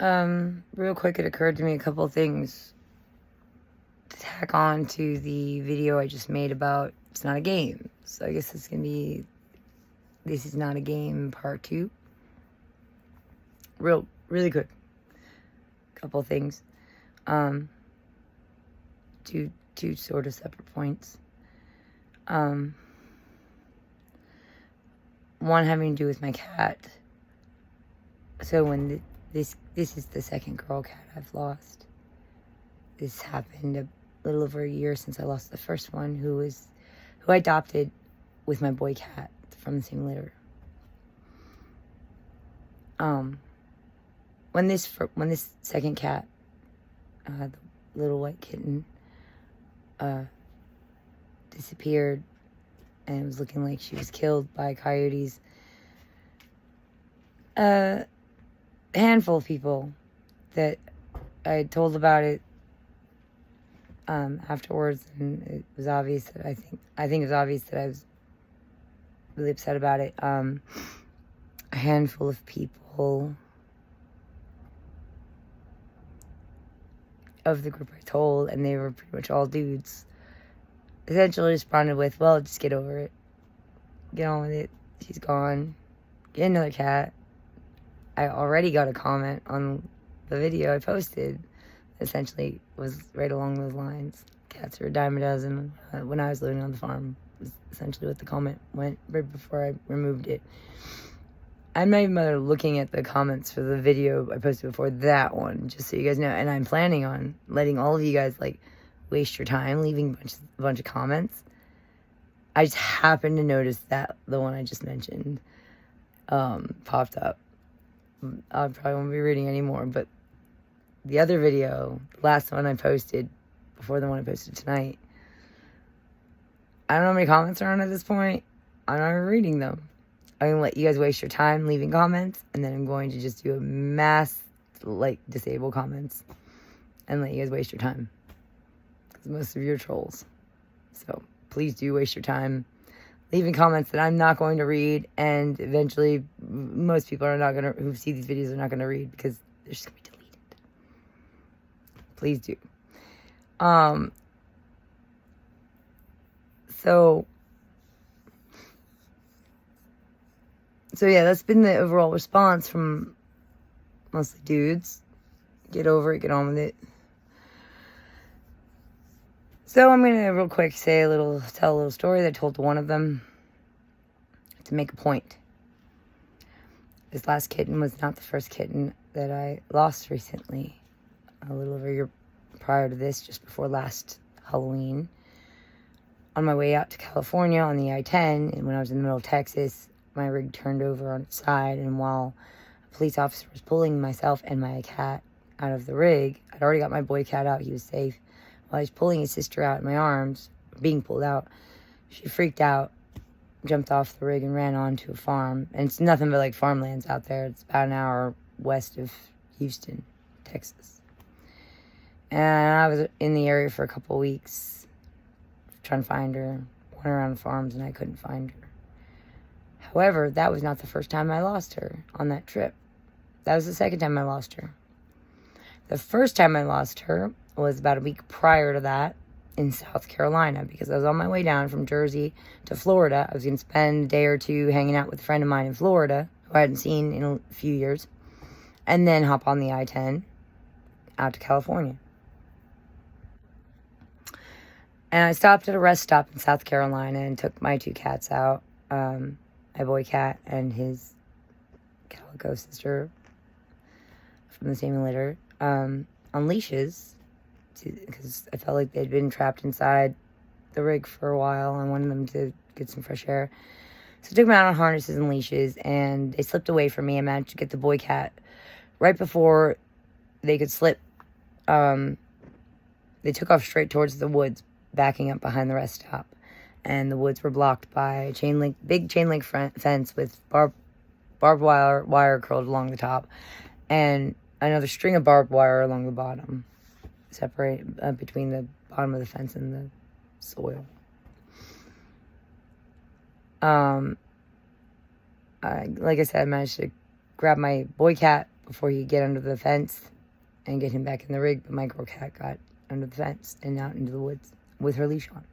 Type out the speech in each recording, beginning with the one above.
Real quick, it occurred to me a couple things to tack on to the video I just made about it's not a game. So I guess it's gonna be This Is Not a Game Part 2. Really quick. Couple things. Two sort of separate points. One having to do with my cat. So when this is the second girl cat I've lost. This happened a little over a year since I lost the first one, who I adopted with my boy cat from the same litter. When this second cat, the little white kitten, disappeared and it was looking like she was killed by coyotes, a handful of people that I told about it afterwards, and it was obvious that I think it was obvious that I was really upset about it. A handful of people of the group I told, and they were pretty much all dudes, essentially responded with, well, just get over it. Get on with it. She's gone. Get another cat. I already got a comment on the video I posted. Essentially was right along those lines. Cats are a dime a dozen. When I was living on the farm, was essentially what the comment went right before I removed it. I'm not even looking at the comments for the video I posted before that one, just so you guys know. And I'm planning on letting all of you guys, like, waste your time leaving a bunch of comments. I just happened to notice that the one I just mentioned popped up. I probably won't be reading anymore, but the other video, the last one I posted before the one I posted tonight, I don't know how many comments are on at this point. I'm not even reading them. I'm going to let you guys waste your time leaving comments, and then I'm going to just do a mass, disable comments and let you guys waste your time. Because most of you are trolls. So please do waste your time leaving comments that I'm not going to read, and eventually most people who see these videos are not going to read because they're just going to be deleted. Please do. So yeah, that's been the overall response from mostly dudes. Get over it, get on with it. So I'm going to real quick tell a little story that I told to one of them to make a point. This last kitten was not the first kitten that I lost recently. A little over a year prior to this, just before last Halloween. On my way out to California on the I-10, and when I was in the middle of Texas, my rig turned over on its side, and while a police officer was pulling myself and my cat out of the rig, I'd already got my boy cat out, he was safe. While I was pulling his sister out in my arms, being pulled out, she freaked out, jumped off the rig, and ran onto a farm. And it's nothing but farmlands out there. It's about an hour west of Houston, Texas. And I was in the area for a couple weeks trying to find her. Went around the farms and I couldn't find her. However, that was not the first time I lost her on that trip. That was the second time I lost her. The first time I lost her was about a week prior to that in South Carolina, because I was on my way down from Jersey to Florida. I was going to spend a day or two hanging out with a friend of mine in Florida, who I hadn't seen in a few years, and then hop on the I-10 out to California. And I stopped at a rest stop in South Carolina and took my two cats out, my boy cat and his calico sister from the same litter, on leashes, because I felt like they'd been trapped inside the rig for a while. I wanted them to get some fresh air. So I took them out on harnesses and leashes, and they slipped away from me. I managed to get the boy cat right before they could slip. They took off straight towards the woods, backing up behind the rest stop. And the woods were blocked by a big chain link fence with barbed wire curled along the top, and another string of barbed wire along the bottom, separate between the bottom of the fence and the soil. Like I said, I managed to grab my boy cat before he could get under the fence and get him back in the rig. But my girl cat got under the fence and out into the woods with her leash on.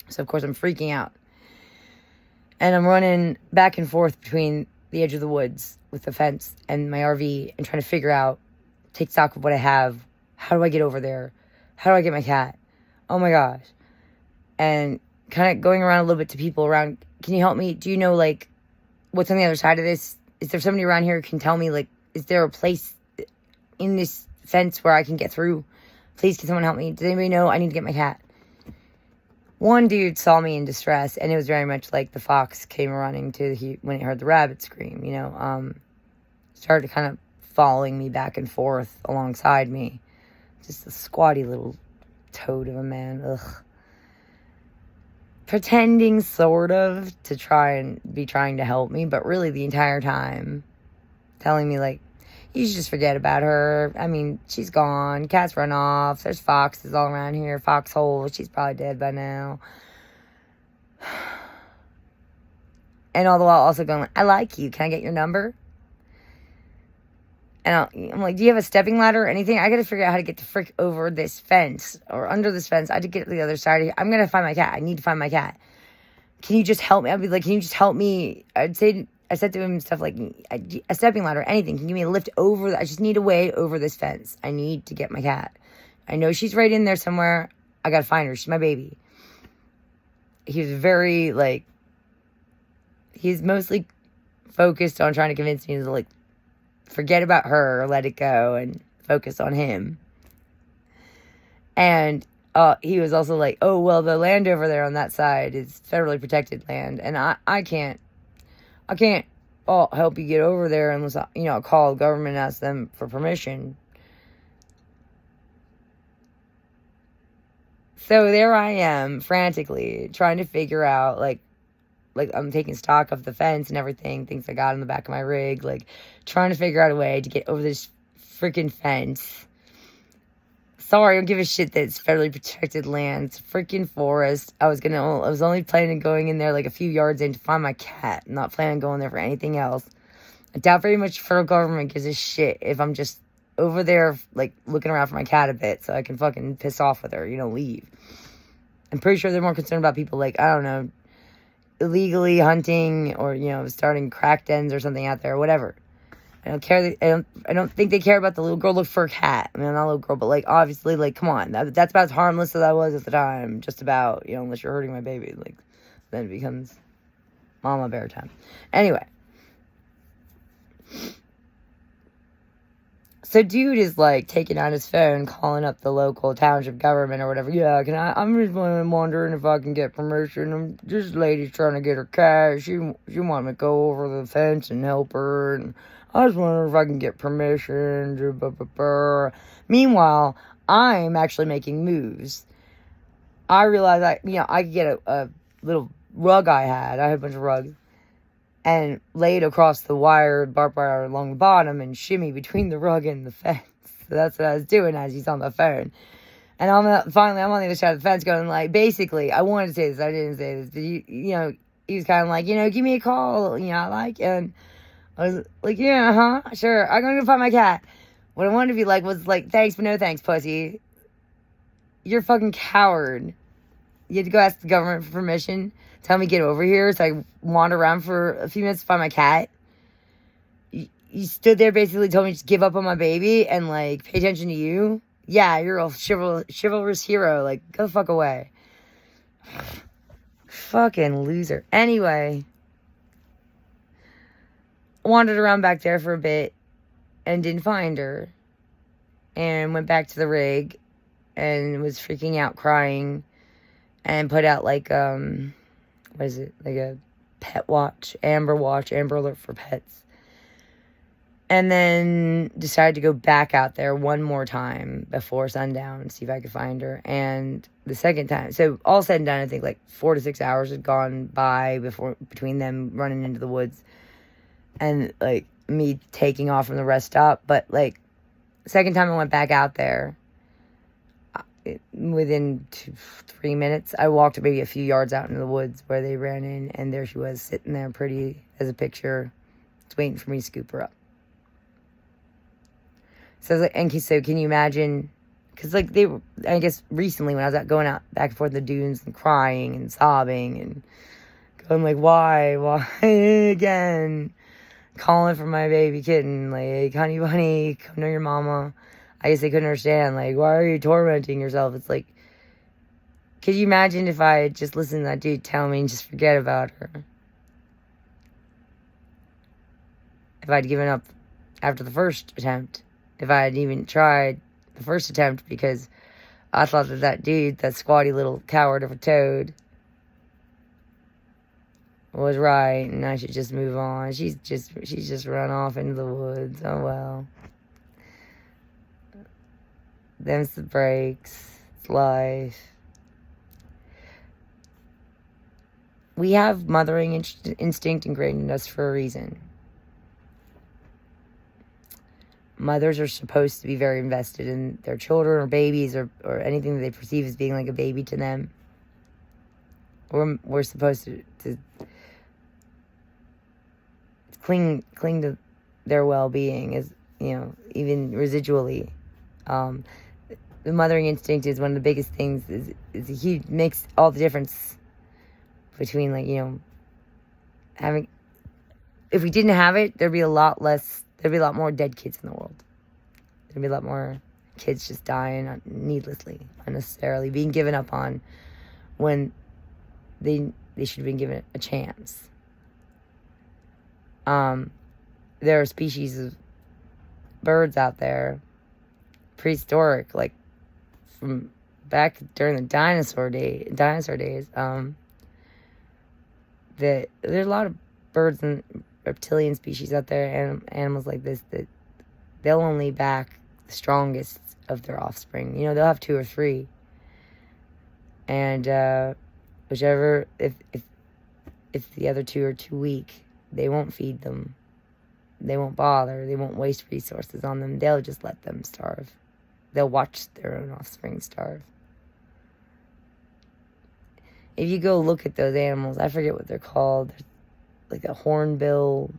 So, of course, I'm freaking out. And I'm running back and forth between the edge of the woods with the fence and my RV and trying to figure out, take stock of what I have. How do I get over there? How do I get my cat? Oh, my gosh. And kind of going around a little bit to people around, can you help me? Do you know, like, what's on the other side of this? Is there somebody around here who can tell me, like, is there a place in this fence where I can get through? Please, can someone help me? Does anybody know? I need to get my cat. One dude saw me in distress, and it was very much like the fox came running when it heard the rabbit scream, you know. Started kind of following me back and forth alongside me. Just a squatty little toad of a man. Ugh. Pretending, sort of, to trying to help me, but really the entire time telling me, like, you should just forget about her. I mean, she's gone. Cats run off. There's foxes all around here. Foxhole. She's probably dead by now. And all the while also going, I like you. Can I get your number? And I'm like, do you have a stepping ladder or anything? I got to figure out how to get the frick over this fence or under this fence. I had to get to the other side of here. I'm going to find my cat. I need to find my cat. Can you just help me? I'd be like, can you just help me? I said to him stuff like, a stepping ladder, anything. Can you give me a lift over? I just need a way over this fence. I need to get my cat. I know she's right in there somewhere. I got to find her. She's my baby. He was very, like, he's mostly focused on trying to convince me to, like, forget about her or let it go and focus on him. And he was also like, oh, well, the land over there on that side is federally protected land. And I can't help you get over there unless I, call the government and ask them for permission. So there I am, frantically, trying to figure out, like I'm taking stock of the fence and everything, things I got in the back of my rig, like, trying to figure out a way to get over this freaking fence. Sorry, I don't give a shit that it's federally protected land. It's a freaking forest. I was only planning on going in there, like, a few yards in to find my cat. I'm not planning on going there for anything else. I doubt very much the federal government gives a shit if I'm just over there, like, looking around for my cat a bit so I can fucking piss off with her, leave. I'm pretty sure they're more concerned about people, like, I don't know, illegally hunting or, starting crack dens or something out there or whatever. I don't care. I don't think they care about the little girl look for a cat. I mean, not a little girl, but, like, obviously, like, come on. That's about as harmless as I was at the time. Just about, unless you're hurting my baby. Like, then it becomes mama bear time. Anyway. So dude is, like, taking out his phone, calling up the local township government or whatever. Yeah, I'm just wondering if I can get permission. This lady's trying to get her cat. She want me to go over the fence and help her. And I was wondering if I can get permission. Meanwhile, I'm actually making moves. I realized I could get a little rug I had. I had a bunch of rugs. And laid across the barbed wire along the bottom and shimmy between the rug and the fence. So that's what I was doing as he's on the phone. And finally, I'm on the other side of the fence going, like, basically, I wanted to say this, I didn't say this, but he was kind of like, give me a call, I like, and I was like, yeah, sure, I'm going to go find my cat. What I wanted to be like was like, thanks, but no thanks, pussy. You're a fucking coward. You had to go ask the government for permission. Tell me get over here so I wander around for a few minutes to find my cat. You stood there, basically told me to just give up on my baby and, like, pay attention to you. Yeah, you're a chivalrous hero. Like, go the fuck away. Fucking loser. Anyway. Wandered around back there for a bit and didn't find her. And went back to the rig and was freaking out, crying. And put out, like, what is it? Like a pet watch, Amber Alert for pets. And then decided to go back out there one more time before sundown and see if I could find her. And the second time, so all said and done, I think like 4 to 6 hours had gone by between them running into the woods and, like, me taking off from the rest stop. But, like, second time I went back out there, within 3 minutes, I walked maybe a few yards out into the woods where they ran in, and there she was, sitting there pretty as a picture, just waiting for me to scoop her up. So I was like, and so can you imagine? Because like I guess recently when I was out going out back and forth in the dunes and crying and sobbing and going like, why again? Calling for my baby kitten, like, honey bunny, come to your mama. I guess they couldn't understand, like, why are you tormenting yourself? It's like, could you imagine if I had just listened to that dude tell me and just forget about her? If I'd given up after the first attempt. If I had even tried the first attempt because I thought that dude, that squatty little coward of a toad, was right, and I should just move on. She's just run off into the woods. Oh well. Them's the breaks. It's life. We have mothering instinct ingrained in us for a reason. Mothers are supposed to be very invested in their children or babies or anything that they perceive as being like a baby to them. We're supposed to cling to their well-being, as even residually. The mothering instinct is one of the biggest things. Is a huge, makes all the difference between having. If we didn't have it, there'd be a lot more dead kids in the world. There'd be a lot more kids just dying needlessly, unnecessarily, being given up on when they should have been given a chance. There are species of birds out there, prehistoric, like from back during the dinosaur days, that there's a lot of birds and reptilian species out there, and animals like this, that they'll only back the strongest of their offspring. They'll have 2 or 3. And whichever, if the other 2 are too weak, they won't feed them. They won't bother. They won't waste resources on them. They'll just let them starve. They'll watch their own offspring starve. If you go look at those animals, I forget what they're called. There's like a hornbill.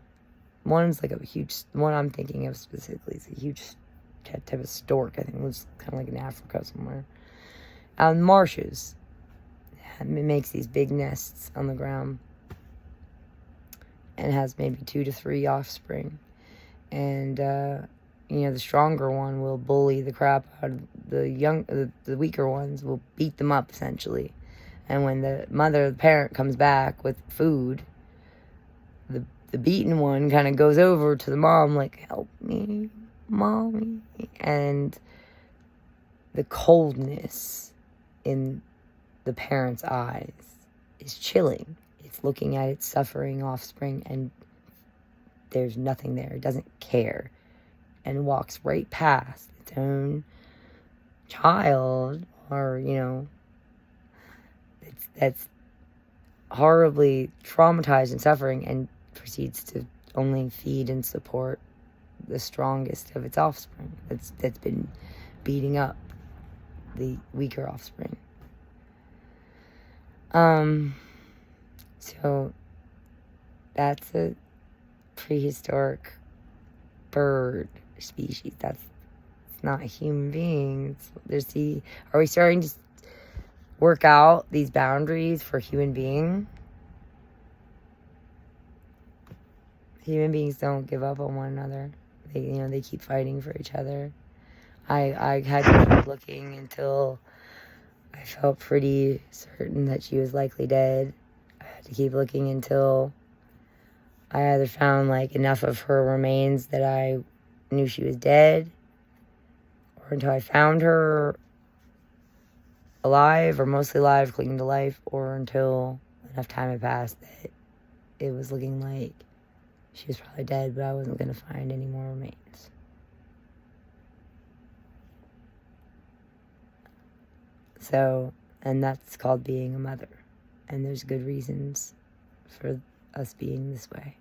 One's like a huge, the one I'm thinking of specifically is a huge type of stork. I think it was kind of like in Africa somewhere. Out in marshes. It makes these big nests on the ground. And has maybe 2 to 3 offspring. And, the stronger one will bully the crap out of the weaker ones, will beat them up, essentially. And when the parent comes back with food, the beaten one kind of goes over to the mom, like, help me, mommy. And the coldness in the parent's eyes is chilling. It's looking at its suffering offspring, and there's nothing there. It doesn't care, and walks right past its own child, or that's horribly traumatized and suffering, and proceeds to only feed and support the strongest of its offspring that's been beating up the weaker offspring. So that's a prehistoric bird species. It's not a human being. Are we starting to work out these boundaries for human being? Human beings don't give up on one another. They keep fighting for each other. I had to keep looking until I felt pretty certain that she was likely dead. I had to keep looking until I either found enough of her remains that I knew she was dead, or until I found her alive, or mostly alive, clinging to life, or until enough time had passed that it was looking like she was probably dead, but I wasn't going to find any more remains. So, and that's called being a mother. And there's good reasons for us being this way.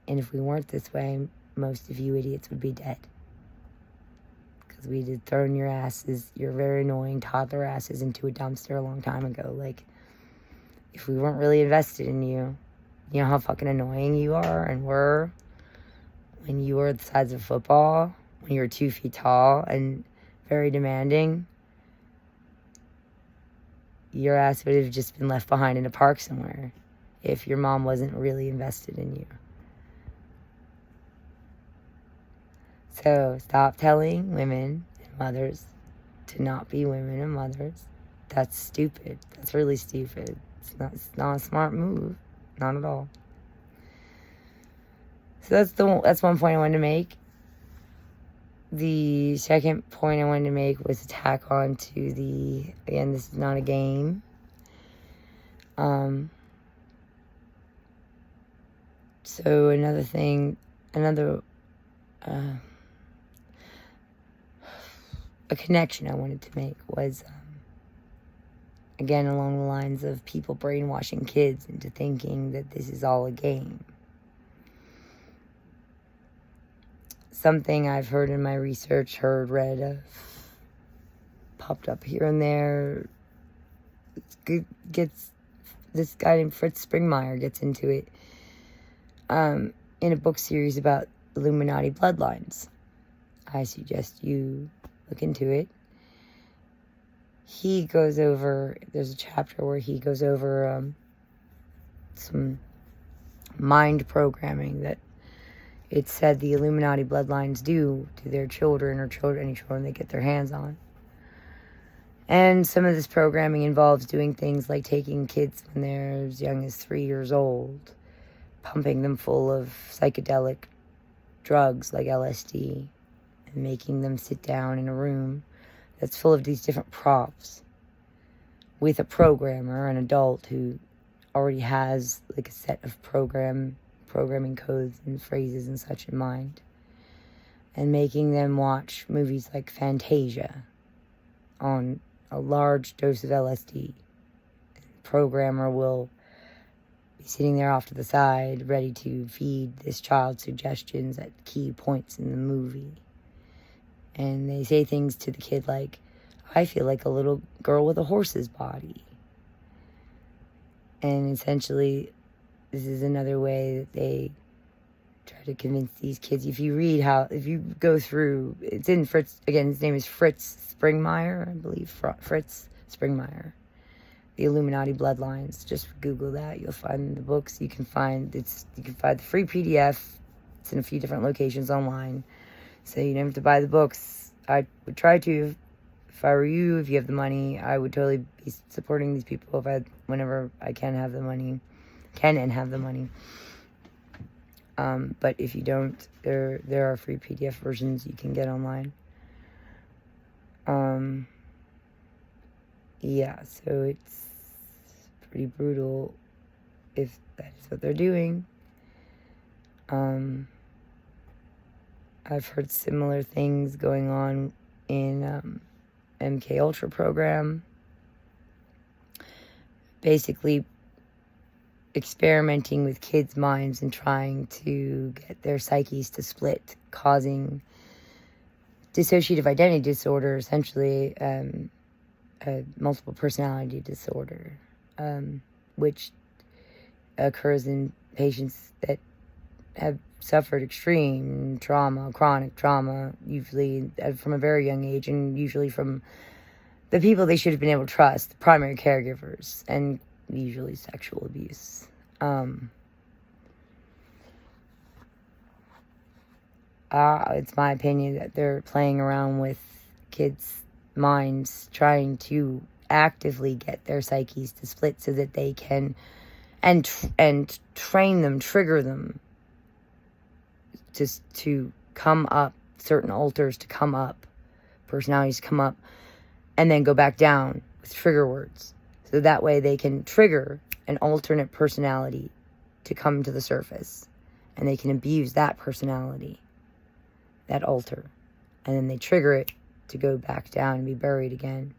And if we weren't this way, most of you idiots would be dead. Because we'd have thrown your very annoying toddler asses into a dumpster a long time ago. If we weren't really invested in you, you know how fucking annoying you are and were? when you were the size of a football, when you were 2 feet tall and very demanding, your ass would have just been left behind in a park somewhere if your mom wasn't really invested in you. So stop telling women and mothers to not be women and mothers. That's stupid. That's really stupid. It's not a smart move. Not at all. So that's one point I wanted to make. The second point I wanted to make was to tack on to again, this is not a game. So a connection I wanted to make was, again, along the lines of people brainwashing kids into thinking that this is all a game. Something I've heard in my research, read of, popped up here and there. This guy named Fritz Springmeier gets into it in a book series about Illuminati bloodlines. I suggest you look into it. There's a chapter where he goes over some mind programming that it's said the Illuminati bloodlines do to their children or any children they get their hands on. And some of this programming involves doing things like taking kids when they're as young as 3 years old, pumping them full of psychedelic drugs like LSD, and making them sit down in a room that's full of these different props with a programmer, an adult who already has like a set of programming codes and phrases and such in mind, and making them watch movies like Fantasia on a large dose of LSD. The programmer will be sitting there off to the side, ready to feed this child suggestions at key points in the movie. And they say things to the kid like, I feel like a little girl with a horse's body. And essentially, this is another way that they try to convince these kids. If you go through, it's in Fritz, again, his name is Fritz Springmeier, I believe, Fritz Springmeier. The Illuminati Bloodlines. Just Google that. You'll find the books. You can find the free PDF. It's in a few different locations online. So you don't have to buy the books. I would try to. If I were you, if you have the money, I would totally be supporting these people whenever I can have the money. But if you don't, there are free PDF versions you can get online. Yeah, so it's pretty brutal if that is what they're doing. I've heard similar things going on in MK Ultra program. Basically experimenting with kids' minds and trying to get their psyches to split, causing dissociative identity disorder, essentially a multiple personality disorder, which occurs in patients that have suffered extreme trauma, chronic trauma, usually from a very young age, and usually from the people they should have been able to trust, the primary caregivers, and usually sexual abuse. It's my opinion that they're playing around with kids' minds, trying to actively get their psyches to split so that they can and train them, trigger them to come up, certain alters to come up, personalities come up, and then go back down with trigger words. So that way they can trigger an alternate personality to come to the surface, and they can abuse that personality, that alter, and then they trigger it to go back down and be buried again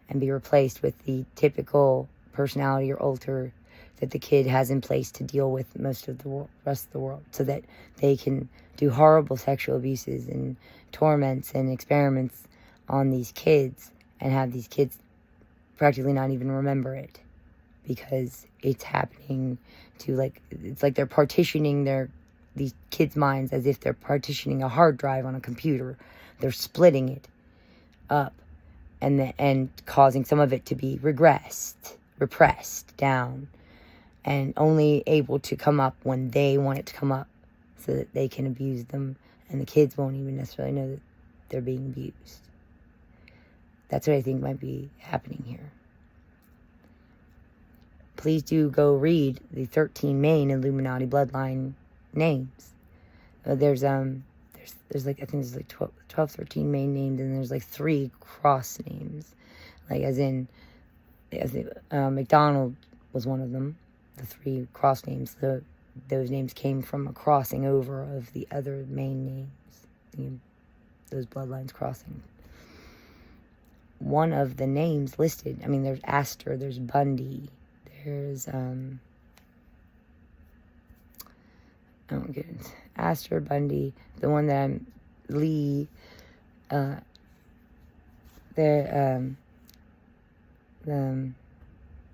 and be replaced with the typical personality or alter that the kid has in place to deal with most of the rest of the world, so that they can do horrible sexual abuses and torments and experiments on these kids and have these kids practically not even remember it, because it's happening to, like, it's like they're partitioning their these kids' minds as if they're partitioning a hard drive on a computer. They're splitting it up and causing some of it to be repressed down, and only able to come up when they want it to come up so that they can abuse them, and the kids won't even necessarily know that they're being abused. That's what I think might be happening here. Please do go read the 13 main Illuminati bloodline names. There's like, I think there's like 12, 13 main names, and there's like 3 cross names. Like, as in, McDonald was one of them. The 3 cross names. Those names came from a crossing over of the other main names. Those bloodlines crossing. One of the names listed, I mean, there's Astor, there's Bundy, there's, I don't get it. Astor, Bundy, the one that I'm, Lee,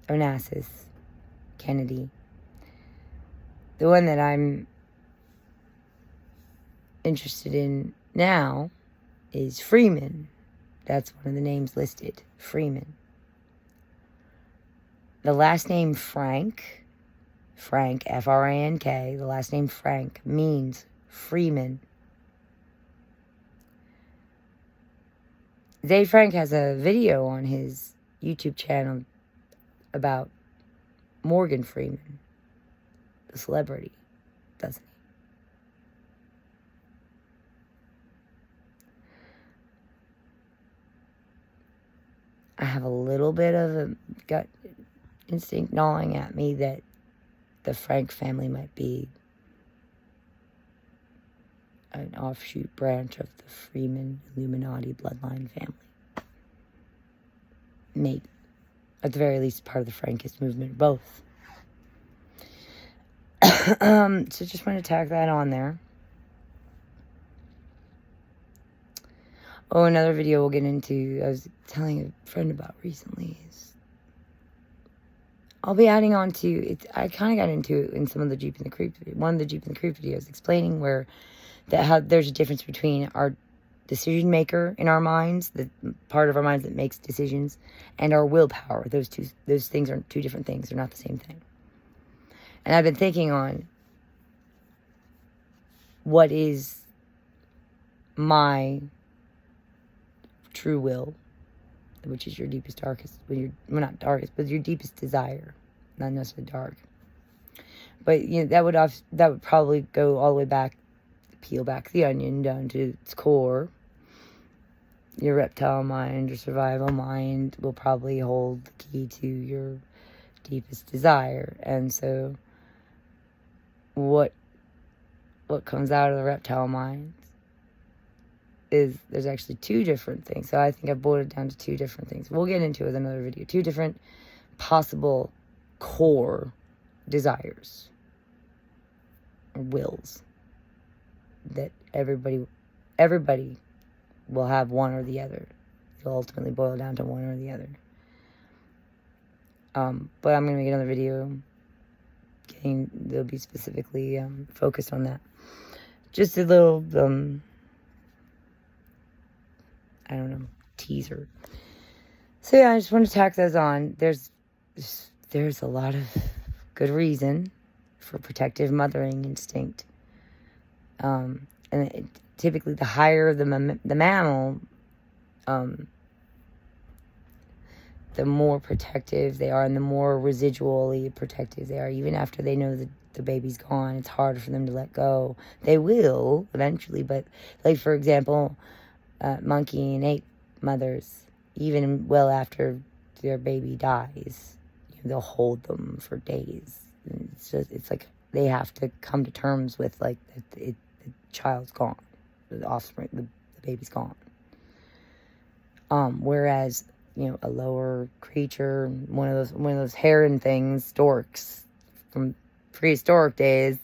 Onassis, Kennedy. The one that I'm interested in now is Freeman. That's one of the names listed, Freeman. The last name Frank, F-R-A-N-K, the last name Frank means Freeman. Dave Frank has a video on his YouTube channel about Morgan Freeman, the celebrity, doesn't he? I have a little bit of a gut instinct gnawing at me that the Frank family might be an offshoot branch of the Freeman Illuminati bloodline family. Maybe. At the very least, part of the Frankist movement, both. So just want to tack that on there. Oh, another video we'll get into, I was telling a friend about recently, is I'll be adding on to it. I kind of got into it in some of the Jeep and the Creep, one of the Jeep and the Creep videos, explaining how there's a difference between our decision maker in our minds, the part of our minds that makes decisions, and our willpower. Those things are 2 different things. They're not the same thing. And I've been thinking on what is my true will, which is your deepest, darkest, not darkest, but your deepest desire, not necessarily dark. But that would probably go all the way back, peel back the onion down to its core. Your reptile mind, your survival mind will probably hold the key to your deepest desire. And so what comes out of the reptile mind is, there's actually 2 different things. So I think I've boiled it down to 2 different things. We'll get into it with another video. 2 different possible core desires or wills that everybody will have, one or the other. It'll ultimately boil down to one or the other. But I'm going to make another video. They'll be specifically focused on that. Just a little, I don't know, teaser. So yeah, I just want to tack those on. There's a lot of good reason for protective mothering instinct. And typically the higher the mammal, the more protective they are, and the more residually protective they are. Even after they know that the baby's gone, it's harder for them to let go. They will eventually, but like, for example, monkey and ape mothers, even well after their baby dies, they'll hold them for days. And it's like they have to come to terms with, like, the child's gone, the offspring, the baby's gone. Whereas, a lower creature, one of those heron things, storks from prehistoric days,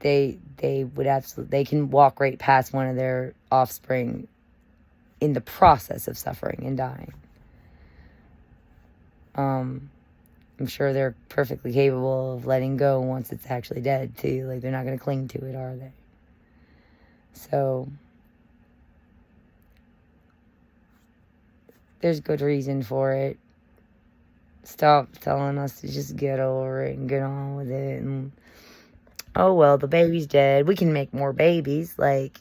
they can walk right past one of their offspring in the process of suffering and dying. I'm sure they're perfectly capable of letting go once it's actually dead, too. Like, they're not going to cling to it, are they? So, there's good reason for it. Stop telling us to just get over it and get on with it. And, oh, well, the baby's dead. We can make more babies. Like,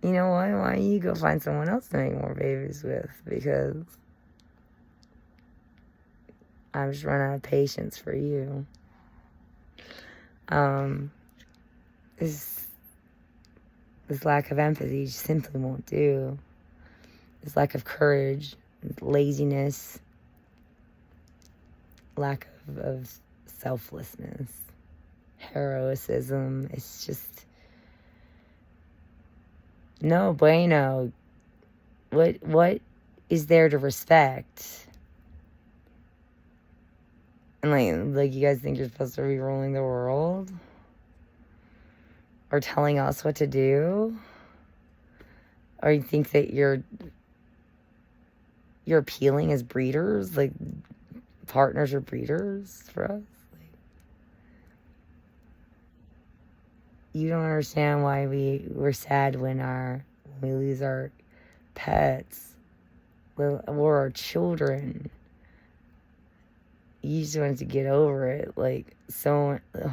you know what? Why don't you go find someone else to make more babies with? Because I'm just running out of patience for you. This lack of empathy just simply won't do. This lack of courage, laziness, lack of selflessness, heroism. It's just no bueno. What is there to respect? And like you guys think you're supposed to be ruling the world? Or telling us what to do? Or you think that you're appealing as breeders? Like, partners or breeders for us? Like, you don't understand why we're sad when we lose our pets or our children. You just want to get over it. Like, so... Ugh.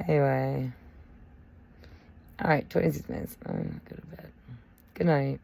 Anyway. Alright, 26 minutes. I'm gonna go to bed. Good night.